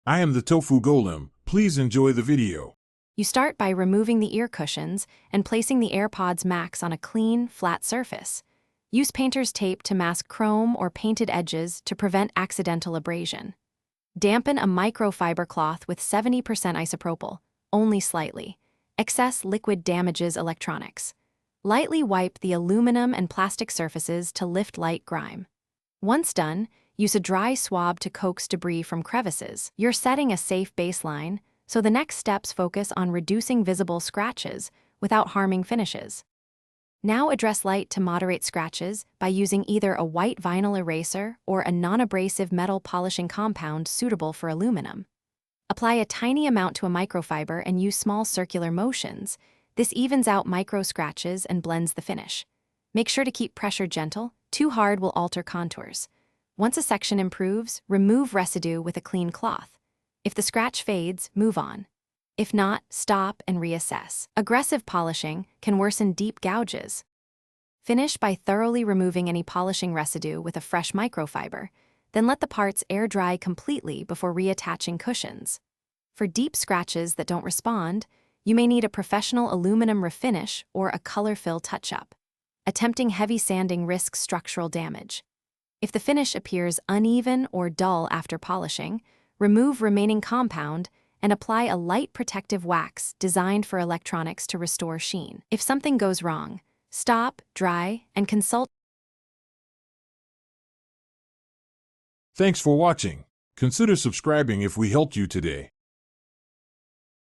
I am the Tofu Golem. Please enjoy the video. You start by removing the ear cushions and placing the AirPods Max on a clean, flat surface. Use painter's tape to mask chrome or painted edges to prevent accidental abrasion. Dampen a microfiber cloth with 70% isopropyl, only slightly. Excess liquid damages electronics. Lightly wipe the aluminum and plastic surfaces to lift light grime. Once done, use a dry swab to coax debris from crevices. You're setting a safe baseline, so the next steps focus on reducing visible scratches without harming finishes. Now address light to moderate scratches by using either a white vinyl eraser or a non-abrasive metal polishing compound suitable for aluminum. Apply a tiny amount to a microfiber and use small circular motions. This evens out micro scratches and blends the finish. Make sure to keep pressure gentle. Too hard will alter contours. Once a section improves, remove residue with a clean cloth. If the scratch fades, move on. If not, stop and reassess. Aggressive polishing can worsen deep gouges. Finish by thoroughly removing any polishing residue with a fresh microfiber, then let the parts air dry completely before reattaching cushions. For deep scratches that don't respond, you may need a professional aluminum refinish or a color fill touch-up. Attempting heavy sanding risks structural damage. If the finish appears uneven or dull after polishing, remove remaining compound and apply a light protective wax designed for electronics to restore sheen. If something goes wrong, stop, dry, and consult. Thanks for watching. Consider subscribing if we helped you today.